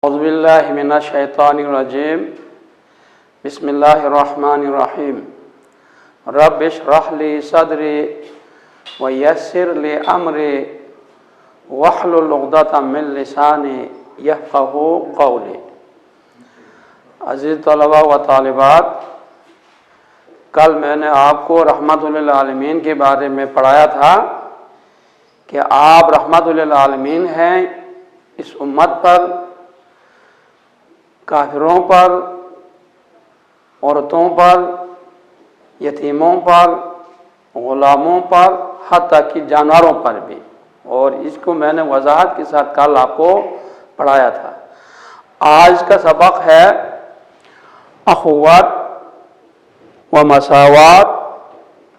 اعوذ باللہ من الشیطان الرجیم بسم اللہ الرحمن الرحیم رب اشرح لی صدری ویسر لی امری واحلل عقدۃ من لسانی یفقہوا قولی۔ عزیز طلباء و طالبات، کل میں نے آپ کو رحمت للعالمین کے بارے میں پڑھایا تھا کہ آپ رحمت للعالمین ہیں اس امت پر، کافروں پر، عورتوں پر، یتیموں پر، غلاموں پر، حتیٰ کہ جانوروں پر بھی، اور اس کو میں نے وضاحت کے ساتھ کل آپ کو پڑھایا تھا۔ آج کا سبق ہے اخوت و مساوات،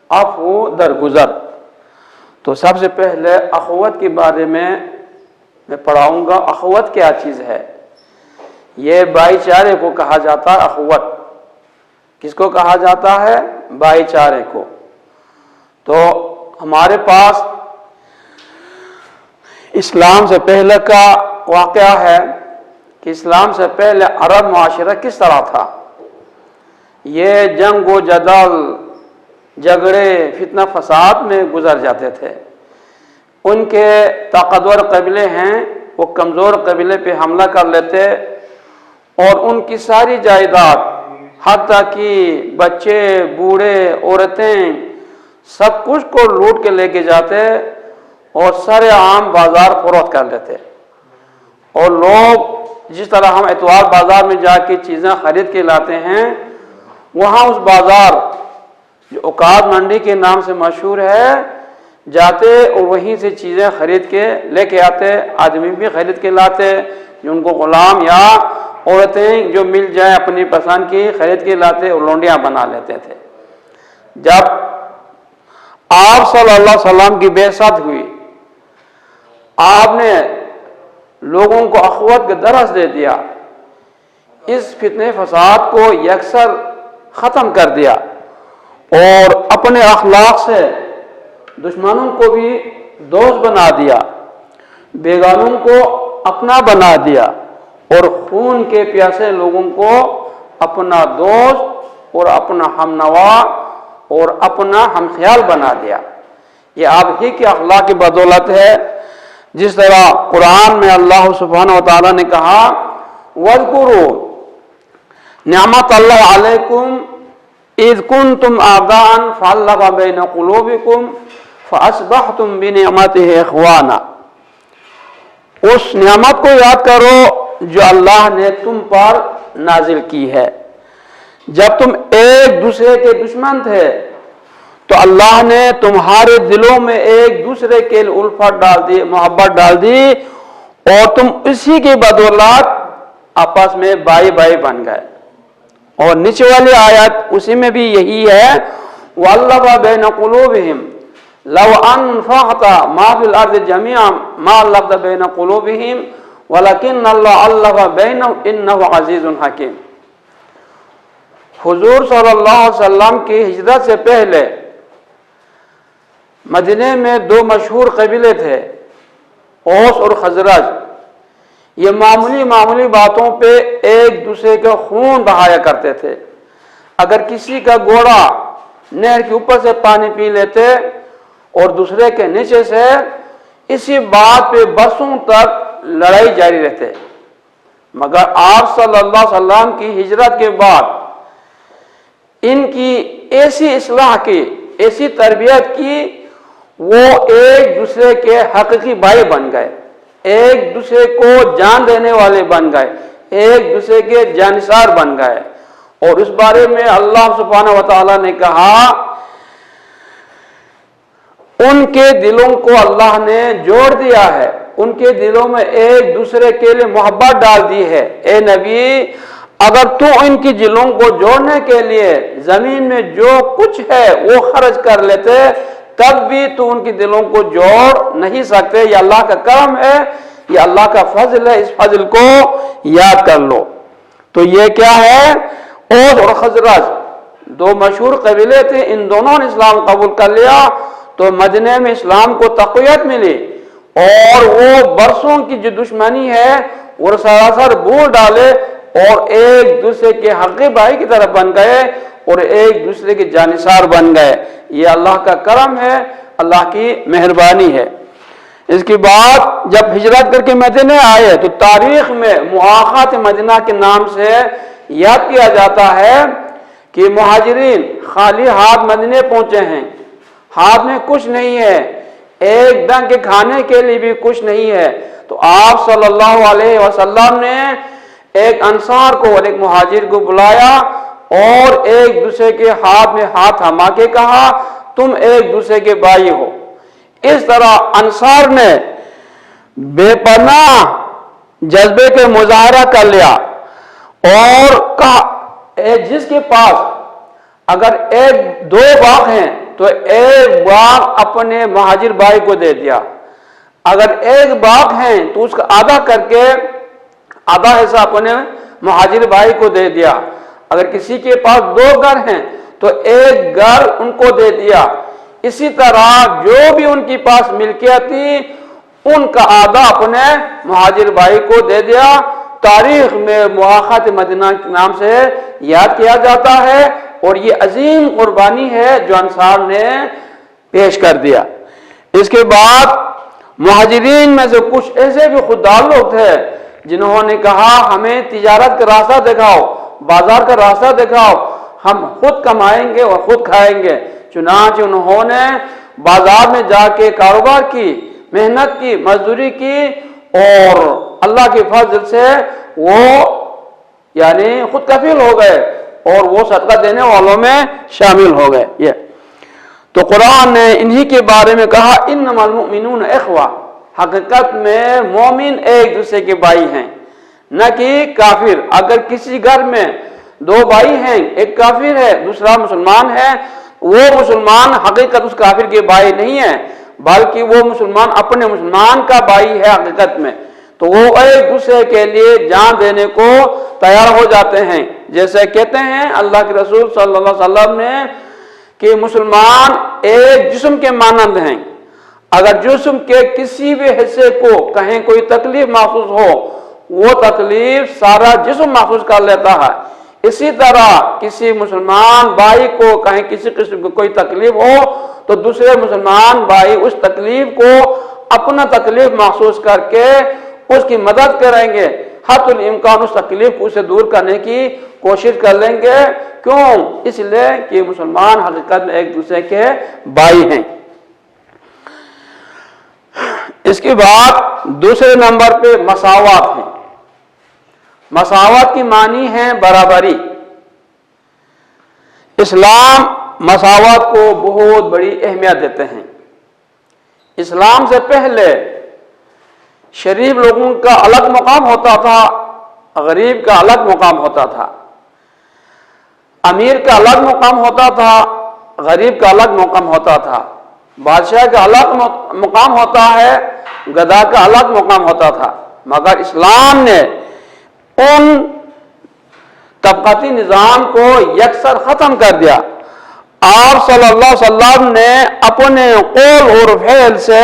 عفو درگزر۔ تو سب سے پہلے اخوت کے بارے میں پڑھاؤں گا۔ اخوت کیا چیز ہے؟ یہ بھائی چارے کو کہا جاتا ہے اخوت۔ کس کو کہا جاتا ہے؟ بھائی چارے کو۔ تو ہمارے پاس اسلام سے پہلے کا واقعہ ہے کہ اسلام سے پہلے عرب معاشرہ کس طرح تھا۔ یہ جنگ و جدل، جھگڑے، فتنہ فساد میں گزر جاتے تھے۔ ان کے طاقتور قبیلے ہیں، وہ کمزور قبیلے پہ حملہ کر لیتے اور ان کی ساری جائیداد، حتیٰ کہ بچے، بوڑھے، عورتیں، سب کچھ کو لوٹ کے لے کے جاتے اور سارے عام بازار فروخت کر لیتے۔ اور لوگ جس طرح ہم اتوار بازار میں جا کے چیزیں خرید کے لاتے ہیں، وہاں اس بازار جو اوقات منڈی کے نام سے مشہور ہے جاتے اور وہیں سے چیزیں خرید کے لے کے آتے۔ آدمی بھی خرید کے لاتے، جو ان کو غلام یا عورتیں جو مل جائیں اپنی پسند کی خرید کے لاتے اور لونڈیاں بنا لیتے تھے۔ جب آپ صلی اللہ علیہ وسلم کی بعثت ہوئی، آپ نے لوگوں کو اخوت کا درس دے دیا، اس فتنے فساد کو یکسر ختم کر دیا اور اپنے اخلاق سے دشمنوں کو بھی دوست بنا دیا، بیگانوں کو اپنا بنا دیا اور خون کے پیاسے لوگوں کو اپنا دوست اور اپنا ہمنوا اور اپنا ہم خیال بنا دیا۔ یہ آپ ہی کے اخلاق کی بدولت ہے۔ جس طرح قرآن میں اللہ سبحانہ و تعالیٰ نے کہا وَاذْكُرُوا نعمت اللہ علیکم اذ کنتم اعداء فالف بین قلوبکم فاصبحتم بنعمتہ اخوانا۔ اس نعمت کو یاد کرو جو اللہ نے تم پر نازل کی ہے۔ جب تم ایک دوسرے کے دشمن تھے تو اللہ نے تمہارے دلوں میں ایک دوسرے کے الفت ڈال دی، محبت ڈال دی، اور تم اسی کی بدولت آپس میں بھائی بھائی بن گئے۔ اور نیچے والی آیت اسی میں بھی یہی ہے وَأَلَّفَ بَيْنَ قُلُوبِهِمْ لَوْ أَنفَقْتَ مَا فِي الْأَرْضِ جَمِيعًا مَا أَلَّفْتَ بَيْنَ قُلُوبِهِمْ وَلَكِنَّ اللَّهَ أَلَّفَ بَيْنَهُمْ إِنَّهُ عَزِيزٌ حَكِيمٌ۔ حضور صلی اللہ علیہ وسلم کی ہجرت سے پہلے مدینے میں دو مشہور قبیلے تھے، اوس اور خزرج۔ یہ معمولی باتوں پہ ایک دوسرے کا خون بہایا کرتے تھے۔ اگر کسی کا گھوڑا نہر کے اوپر سے پانی پی لیتے اور دوسرے کے نیچے سے، اسی بات پہ برسوں تک لڑائی جاری رہتے۔ مگر آپ صلی اللہ علیہ وسلم کی ہجرت کے بعد ان کی ایسی اصلاح کی، ایسی تربیت کی، وہ ایک دوسرے کے حقیقی بھائی بن گئے، ایک دوسرے کو جان دینے والے بن گئے، ایک دوسرے کے جانثار بن گئے۔ اور اس بارے میں اللہ سبحانہ و تعالیٰ نے کہا ان کے دلوں کو اللہ نے جوڑ دیا ہے، ان کے دلوں میں ایک دوسرے کے لیے محبت ڈال دی ہے۔ اے نبی، اگر تو ان کی دلوں کو جوڑنے کے لیے زمین میں جو کچھ ہے وہ خرچ کر لیتے، تب بھی تو ان کی دلوں کو جوڑ نہیں سکتے۔ یہ اللہ کا کرم ہے، یہ اللہ کا فضل ہے، اس فضل کو یاد کر لو۔ تو یہ کیا ہے؟ اوس اور خزرج دو مشہور قبیلے تھے، ان دونوں نے اسلام قبول کر لیا تو مدینے میں اسلام کو تقویت ملی، اور وہ برسوں کی جو دشمنی ہے اور سراسر بھول ڈالے اور ایک دوسرے کے حقیقی بھائی کی طرف بن گئے اور ایک دوسرے کے جانثار بن گئے۔ یہ اللہ کا کرم ہے، اللہ کی مہربانی ہے۔ اس کے بعد جب ہجرت کر کے مدینہ آئے تو تاریخ میں مؤاخات مدینہ کے نام سے یاد کیا جاتا ہے کہ مہاجرین خالی ہاتھ مدینے پہنچے ہیں، ہاتھ میں کچھ نہیں ہے، ایک ڈنگ کے کھانے کے لیے بھی کچھ نہیں ہے۔ تو آپ صلی اللہ علیہ وسلم نے ایک انصار کو اور ایک مہاجر کو بلایا اور ایک دوسرے کے ہاتھ میں ہاتھ تھما کے کہا تم ایک دوسرے کے بھائی ہو۔ اس طرح انصار نے بے پناہ جذبے کے مظاہرہ کر لیا اور کہا جس کے پاس اگر ایک دو باغ ہیں تو ایک باغ اپنے مہاجر بھائی کو دے دیا، اگر ایک باغ ہیں تو اس کا آدھا کر کے آدھا حصہ اپنے مہاجر بھائی کو دے دیا، اگر کسی کے پاس دو گھر ہیں تو ایک گھر ان کو دے دیا۔ اسی طرح جو بھی ان کی پاس ملکیت تھی ان کا آدھا اپنے مہاجر بھائی کو دے دیا۔ تاریخ میں مؤاخات مدینہ کے نام سے یاد کیا جاتا ہے اور یہ عظیم قربانی ہے جو انصار نے پیش کر دیا۔ اس کے بعد مہاجرین میں سے کچھ ایسے بھی خوددار لوگ تھے جنہوں نے کہا ہمیں تجارت کا راستہ دکھاؤ، بازار کا راستہ دکھاؤ، ہم خود کمائیں گے اور خود کھائیں گے۔ چنانچہ انہوں نے بازار میں جا کے کاروبار کی، محنت کی، مزدوری کی اور اللہ کے فضل سے وہ یعنی خود کفیل ہو گئے اور وہ صدقہ دینے والوں میں شامل ہو گئے۔ یہ تو قرآن نے انہی کے بارے میں کہا انما المؤمنون اخوہ، حقیقت میں مومن ایک دوسرے کے بھائی ہیں، نہ کہ کافر۔ اگر کسی گھر میں دو بھائی ہیں، ایک کافر ہے دوسرا مسلمان ہے، وہ مسلمان حقیقت اس کافر کے بھائی نہیں ہے بلکہ وہ مسلمان اپنے مسلمان کا بھائی ہے حقیقت میں، تو وہ ایک دوسرے کے لیے جان دینے کو تیار ہو جاتے ہیں۔ جیسے کہتے ہیں اللہ کے رسول صلی اللہ علیہ وسلم نے کہ مسلمان ایک جسم کے مانند ہیں، اگر جسم کے کسی بھی حصے کو کہیں کوئی تکلیف محسوس ہو وہ تکلیف سارا جسم محسوس کر لیتا ہے۔ اسی طرح کسی مسلمان بھائی کو کہیں کسی قسم کی کوئی تکلیف ہو تو دوسرے مسلمان بھائی اس تکلیف کو اپنا تکلیف محسوس کر کے اس کی مدد کریں گے، حتی الامکان اس تکلیف کو اسے دور کرنے کی کوشش کر لیں گے۔ کیوں؟ اس لیے کہ مسلمان حقیقت میں ایک دوسرے کے بھائی ہیں۔ اس کے بعد دوسرے نمبر پہ مساوات ہیں۔ مساوات کی معنی ہے برابری۔ اسلام مساوات کو بہت بڑی اہمیت دیتے ہیں۔ اسلام سے پہلے شریف لوگوں کا الگ مقام ہوتا تھا، غریب کا الگ مقام ہوتا تھا، امیر کا الگ مقام ہوتا تھا، غریب کا الگ مقام ہوتا تھا، بادشاہ کا الگ مقام ہوتا ہے، گدھا کا الگ مقام ہوتا تھا۔ مگر اسلام نے ان طبقاتی نظام کو یکسر ختم کر دیا۔ آپ صلی اللہ علیہ وسلم نے اپنے قول اور فعل سے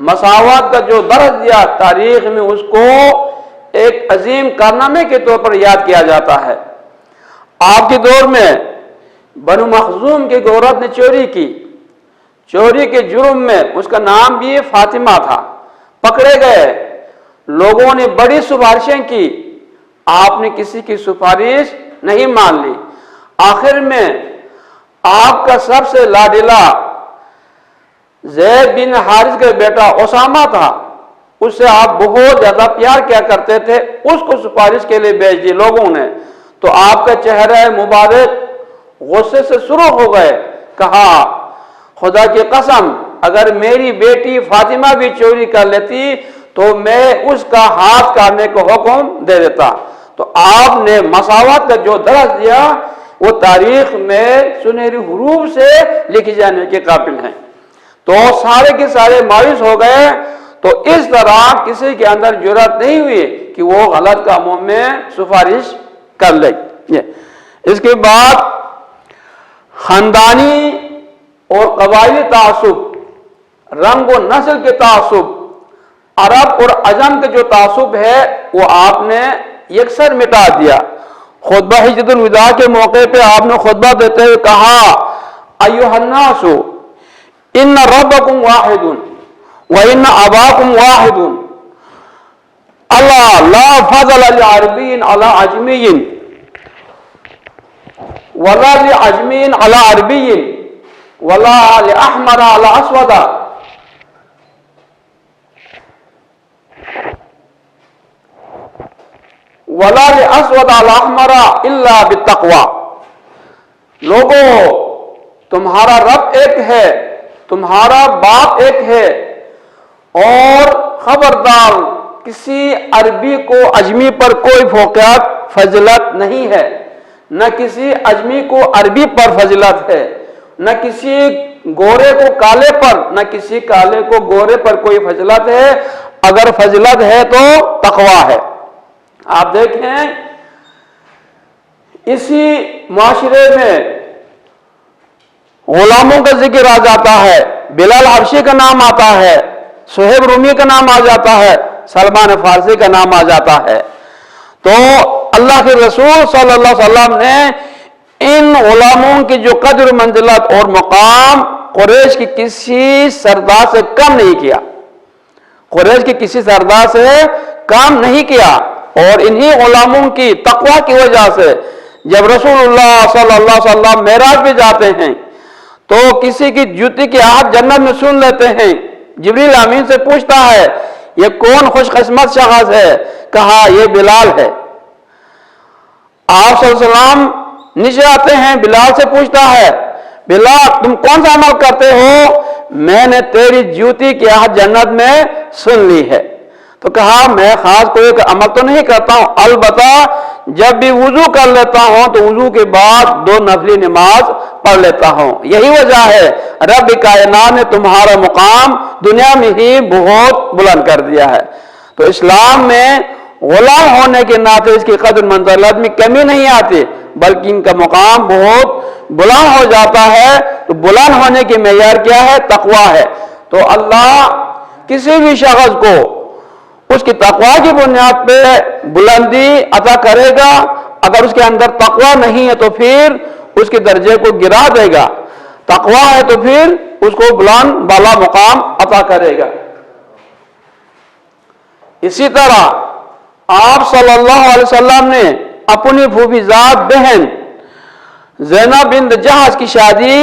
مساوات کا جو درس دیا تاریخ میں اس کو ایک عظیم کارنامے کے طور پر یاد کیا جاتا ہے۔ آپ کے دور میں بنو مخزوم کی عورت نے چوری کی، چوری کے جرم میں اس کا نام بھی فاطمہ تھا، پکڑے گئے، لوگوں نے بڑی سفارشیں کی، آپ نے کسی کی سفارش نہیں مان لی۔ آخر میں آپ کا سب سے لاڈلا زید بن حارث کا بیٹا اسامہ تھا، اس سے آپ بہت زیادہ پیار کیا کرتے تھے، اس کو سفارش کے لیے بھیج دی لوگوں نے، تو آپ کا چہرہ مبارک غصے سے سرخ ہو گئے، کہا خدا کی قسم اگر میری بیٹی فاطمہ بھی چوری کر لیتی تو میں اس کا ہاتھ کاٹنے کو حکم دے دیتا۔ تو آپ نے مساوات کا جو درس دیا وہ تاریخ میں سنہری حروف سے لکھی جانے کے قابل ہیں۔ تو سارے کے سارے مایوس ہو گئے، تو اس طرح کسی کے اندر جرأت نہیں ہوئی کہ وہ غلط کاموں میں سفارش کر لے۔ اس کے بعد خاندانی اور قبائلی تعصب، رنگ و نسل کے تعصب، عرب اور عجم کے جو تعصب ہے وہ آپ نے یکسر مٹا دیا۔ خطبہ حجۃ الوداع کے موقع پہ آپ نے خطبہ دیتے ہوئے کہا ایھا الناس ان ربکم واحد وان اباکم واحد اللہ لا فضل لعربی علی عجمی ولا لعجمی علی عربی ولا لأحمر علی اسود ولا لأسود علی احمر الا بالتقوی۔ لوگوں، تمہارا رب ایک ہے، تمہارا باپ ایک ہے، اور خبردار کسی عربی کو عجمی پر کوئی فوقیت فضیلت نہیں ہے، نہ کسی عجمی کو عربی پر فضیلت ہے، نہ کسی گورے کو کالے پر، نہ کسی کالے کو گورے پر کوئی فضیلت ہے۔ اگر فضیلت ہے تو تقوی ہے۔ آپ دیکھیں اسی معاشرے میں غلاموں کا ذکر آ جاتا ہے، بلال حبشی کا نام آتا ہے، صہیب رومی کا نام آ جاتا ہے، سلمان فارسی کا نام آ جاتا ہے۔ تو اللہ کے رسول صلی اللہ علیہ وسلم نے ان غلاموں کی جو قدر منزلت اور مقام قریش کی کسی سردار سے کم نہیں کیا، قریش کی کسی سردار سے کام نہیں کیا۔ اور انہی غلاموں کی تقوی کی وجہ سے جب رسول اللہ صلی اللہ علیہ وسلم معراج پہ جاتے ہیں تو کسی کی جوتی کی آہٹ جنت میں سن لیتے ہیں۔ جبریل امین سے پوچھتا ہے یہ کون خوش قسمت شخص ہے؟ کہا یہ بلال ہے۔ آپ صلی اللہ علیہ وسلم نیچے آتے ہیں، بلال سے پوچھتا ہے بلال تم کون سا عمل کرتے ہو؟ میں نے تیری جوتی کی آہٹ جنت میں سن لی ہے۔ تو کہا میں خاص کوئی عمل تو نہیں کرتا ہوں، البتہ جب بھی وضو کر لیتا ہوں تو وضو کے بعد 2 نفلی نماز پڑھ لیتا ہوں۔ یہی وجہ ہے رب کائنات نے تمہارا مقام دنیا میں ہی بہت بلند کر دیا ہے۔ تو اسلام میں غلام ہونے کے ناطے اس کی قدر منزلت میں کمی نہیں آتی، بلکہ ان کا مقام بہت بلند ہو جاتا ہے۔ تو بلند ہونے کی معیار کیا ہے؟ تقوی ہے۔ تو اللہ کسی بھی شخص کو اس کی تقوی کی بنیاد پہ بلندی عطا کرے گا، اگر اس کے اندر تقوی نہیں ہے تو پھر اس کے درجے کو گرا دے گا، تقوی ہے تو پھر اس کو بلند بالا مقام عطا کرے گا۔ اسی طرح آپ صلی اللہ علیہ وسلم نے اپنی پھوپھی زاد بہن زینب بنت جہش کی شادی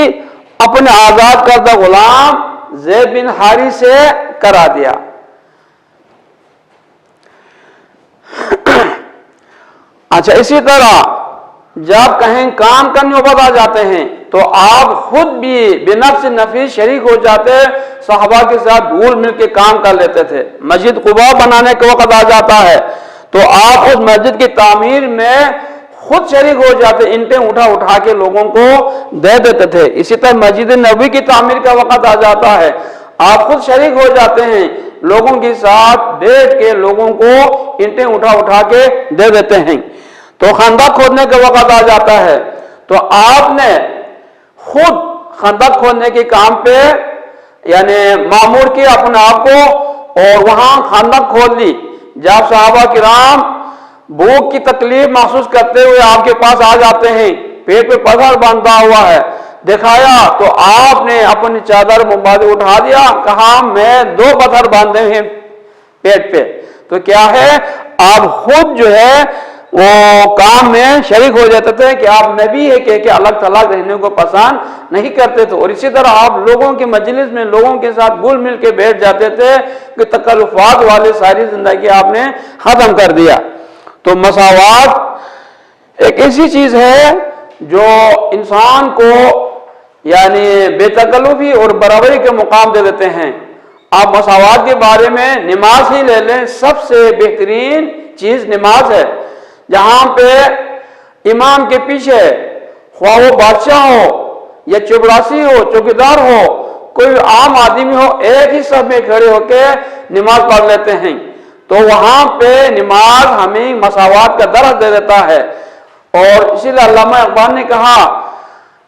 اپنے آزاد کردہ غلام زید بن حارث سے کرا دیا۔ اچھا، اسی طرح جب کہیں کام کرنے وقت آ جاتے ہیں تو آپ خود بھی بنفس نفیس شریک ہو جاتے، صحابہ کے ساتھ گھل مل کے کام کر لیتے تھے۔ مسجد قباء بنانے کے وقت آ جاتا ہے تو آپ اس مسجد کی تعمیر میں خود شریک ہو جاتے، اینٹیں اٹھا کے لوگوں کو دے دیتے تھے۔ اسی طرح مسجد نبوی کی تعمیر کا وقت آ جاتا ہے، آپ خود شریک ہو جاتے ہیں، لوگوں کے ساتھ بیٹھ کے لوگوں کو اینٹیں اٹھا کے دے دیتے ہیں۔ تو خندق کھودنے کا وقت آ جاتا ہے تو آپ نے خود خندق کھودنے کے کام پہ یعنی معمور کیا اپنے آپ کو اور وہاں خندق کھود لی۔ جب صحابہ کرام بھوک کی تکلیف محسوس کرتے ہوئے آپ کے پاس آ جاتے ہیں، پیٹ پہ پتھر باندھا ہوا ہے، دکھایا تو آپ نے اپنی چادر مبارک اٹھا دیا، کہا میں 2 پتھر باندھے ہیں پیٹ پہ۔ تو کیا ہے، آپ خود جو ہے وہ کام میں شریک ہو جاتے تھے کہ آپ نبی ہے کہ الگ تھلگ رہنے کو پسند نہیں کرتے تھے۔ اور اسی طرح آپ لوگوں کے مجلس میں لوگوں کے ساتھ گل مل کے بیٹھ جاتے تھے کہ تکلفات والے ساری زندگی آپ نے ختم کر دیا۔ تو مساوات ایک ایسی چیز ہے جو انسان کو یعنی بے تکلفی اور برابری کے مقام دے دیتے ہیں۔ آپ مساوات کے بارے میں نماز ہی لے لیں، سب سے بہترین چیز نماز ہے، جہاں پہ امام کے پیچھے خواہ وہ بادشاہ ہو یا چپڑاسی ہو، چوکیدار ہو، کوئی عام آدمی ہو، ایک ہی صف میں کھڑے ہو کے نماز پڑھ لیتے ہیں۔ تو وہاں پہ نماز ہمیں مساوات کا درس دے دیتا ہے۔ اور اسی لیے علامہ اقبال نے کہا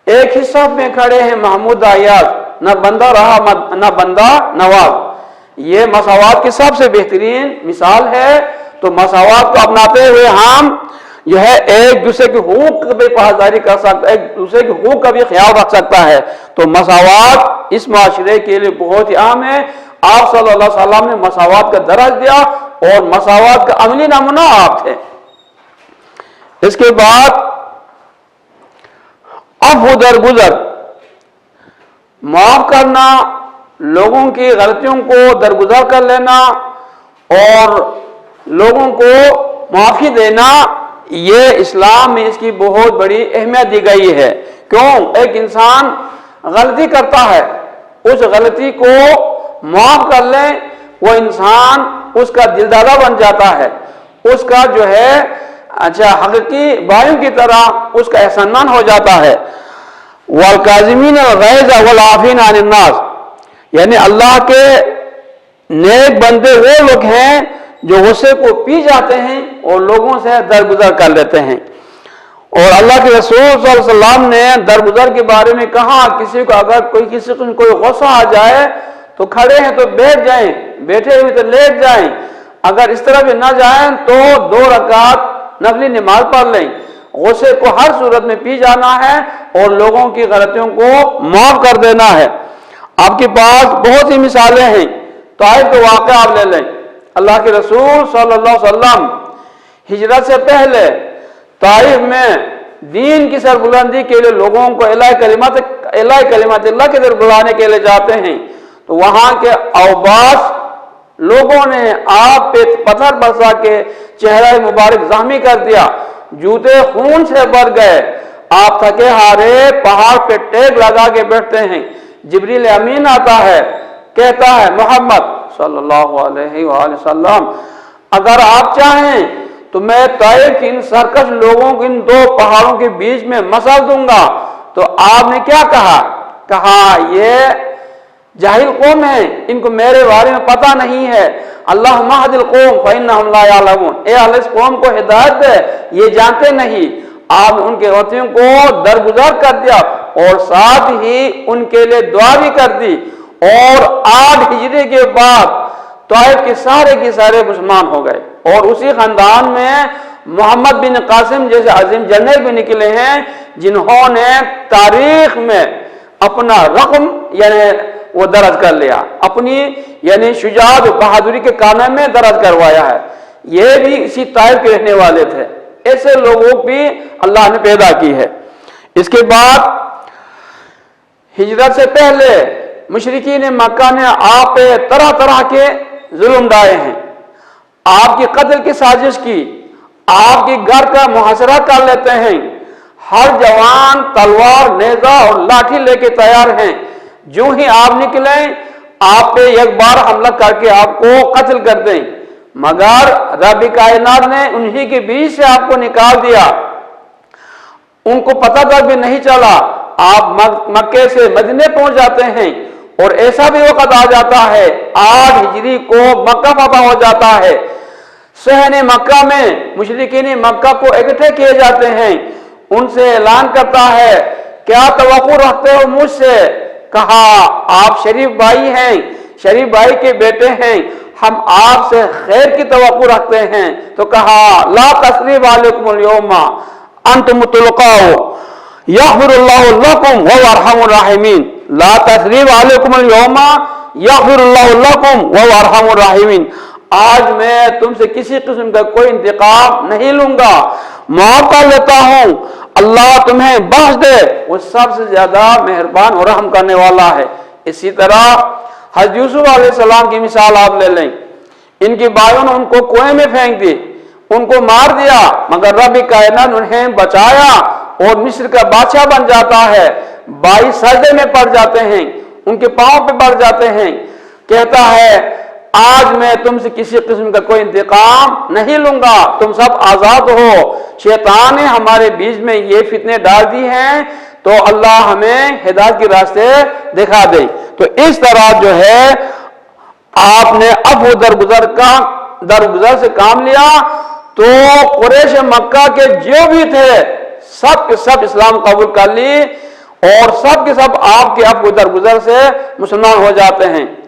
ایک ہی صف میں کھڑے ہیں محمود آیات، نہ بندہ رہا نہ بندہ نواز۔ یہ مساوات کی سب سے بہترین مثال ہے۔ تو مساوات کو اپناتے ہوئے ہم جو ہے ایک دوسرے کے حقوق کی بھی پاسداری کر سکتے، ایک دوسرے کے حقوق کا بھی خیال رکھ سکتا ہے۔ تو مساوات اس معاشرے کے لیے بہت ہی اہم ہے۔ آپ صلی اللہ علیہ وسلم نے مساوات کا درس دیا اور مساوات کا عملی نمونہ آپ تھے۔ اس کے بعد عفو درگزر، معاف کرنا، لوگوں کی غلطیوں کو درگزر کر لینا اور لوگوں کو معافی دینا، یہ اسلام میں اس کی بہت بڑی اہمیت دی گئی ہے۔ کیوں؟ ایک انسان غلطی کرتا ہے، اس غلطی کو معاف کر لیں، وہ انسان اس کا دلدادہ بن جاتا ہے، اس کا جو ہے حقیقی بھائیوں کی طرح اس کا احسان مان ہو جاتا ہے۔ وَالْكَاظِمِينَ الْغَيْظَ وَالْعَافِينَ عَنِ النَّاسِ، یعنی اللہ کے نیک بندے وہ لوگ ہیں جو غصے کو پی جاتے ہیں اور لوگوں سے درگزر کر لیتے ہیں۔ اور اللہ کے رسول صلی اللہ علیہ وسلم نے درگزر کے بارے میں کہا، کسی کو اگر کسی کو کوئی غصہ آ جائے تو کھڑے ہیں تو بیٹھ جائیں، بیٹھے ہوئے تو لیٹ جائیں، اگر اس طرح بھی نہ جائیں تو 2 رکعت نفلی نماز پڑھ لیں۔ غصے کو ہر صورت میں پی جانا ہے اور لوگوں کی غلطیوں کو معاف کر دینا ہے۔ آپ کے پاس بہت سی مثالیں ہیں، طائف کا واقعہ آپ لے لیں۔ اللہ کے رسول صلی اللہ علیہ وسلم ہجرت سے پہلے طائف میں دین کی سربلندی کے لیے لوگوں کو الہ کلمات اللہ کی طرف بلانے کے لیے جاتے ہیں، تو وہاں کے اوباش لوگوں نے آپ پہ پتھر برسا کے چہرہ مبارک زخمی کر دیا، جوتے خون سے بھر گئے، آپ تھکے ہارے پہاڑ پہ ٹیک لگا کے بیٹھتے ہیں، جبریل امین آتا ہے، کہتا ہے محمد صلی اللہ علیہ وآلہ وسلم اگر آپ چاہیں تو میں طائف کی ان سرکش لوگوں کو ان 2 پہاڑوں کے بیچ میں مسل دوں گا۔ تو آپ نے کیا کہا یہ جاہل قوم ہے، ان کو میرے بارے میں پتہ نہیں ہے، اللہم اہد القوم فإنہم لا یعلمون، اے اللہ اس قوم کو ہدایت دے، یہ جانتے نہیں۔ آپ نے ان کے غلطیوں کو درگزر کر دیا اور ساتھ ہی ان کے لیے دعا بھی کر دی، اور 8 ہجری کے بعد طائف کے سارے مسلمان ہو گئے، اور اسی خاندان میں محمد بن قاسم جیسے عظیم جرنیل بھی نکلے ہیں جنہوں نے تاریخ میں اپنا رقم یعنی وہ درج کر لیا، اپنی یعنی شجاعت و بہادری کے کارنامے میں درج کروایا ہے۔ یہ بھی اسی طائف کے رہنے والے تھے۔ ایسے لوگوں بھی اللہ نے پیدا کی ہے۔ اس کے بعد ہجرت سے پہلے مشرکین مکہ نے آپ پہ طرح طرح کے ظلم ڈائے ہیں، آپ کی قتل کی سازش کی، آپ کی گھر کا محاصرہ کر لیتے ہیں، ہر جوان تلوار نیزہ اور لاٹھی لے کے تیار ہیں، جو ہی آپ نکلیں آپ پہ ایک بار حملہ کر کے آپ کو قتل کر دیں، مگر رب کائنات نے انہی کے بیچ سے آپ کو نکال دیا، ان کو پتہ تک بھی نہیں چلا، آپ مکے سے مدینے پہنچ جاتے ہیں، اور ایسا بھی وقت آ جاتا ہے 8 ہجری کو مکہ فتح ہو جاتا ہے، صحن مکہ میں مشرکین مکہ کو اکٹھے کیے جاتے ہیں، ان سے اعلان کرتا ہے کیا توقع رکھتے ہو مجھ سے؟ کہا آپ شریف بھائی ہیں، شریف بھائی کے بیٹے ہیں، ہم آپ سے خیر کی توقع رکھتے ہیں۔ تو کہا لا تثریب علیکم اليوم انتم طلقاء یغفر اللہ لکم وهو ارحم الراحمین، لا تثریب علیکم اليوم یغفر اللہ لکم وهو ارحم الراحمین، آج میں تم سے کسی قسم کا کوئی انتقام نہیں لوں گا، معاف کر لیتا ہوں، اللہ تمہیں بخش دے، وہ سب سے زیادہ مہربان اور رحم کرنے والا ہے۔ اسی طرح حضرت یوسف علیہ السلام کی مثال آپ لے لیں، ان کی بھائیوں نے ان کو کنویں میں پھینک دی، ان کو مار دیا، مگر رب کائنات انہیں بچایا اور مصر کا بادشاہ بن جاتا ہے، بھائی سجدے میں پڑ جاتے ہیں، ان کے پاؤں پہ پڑ جاتے ہیں، کہتا ہے آج میں تم سے کسی قسم کا کوئی انتقام نہیں لوں گا، تم سب آزاد ہو، شیطان نے ہمارے بیچ میں یہ فتنے ڈال دی ہیں، تو اللہ ہمیں ہدایت کے راستے دکھا دے۔ تو اس طرح جو ہے آپ نے عفو درگزر سے کام لیا، تو قریش مکہ کے جو بھی تھے سب کے سب اسلام قبول کر لی، اور سب کے سب آپ کے عفو درگزر سے مسلمان ہو جاتے ہیں۔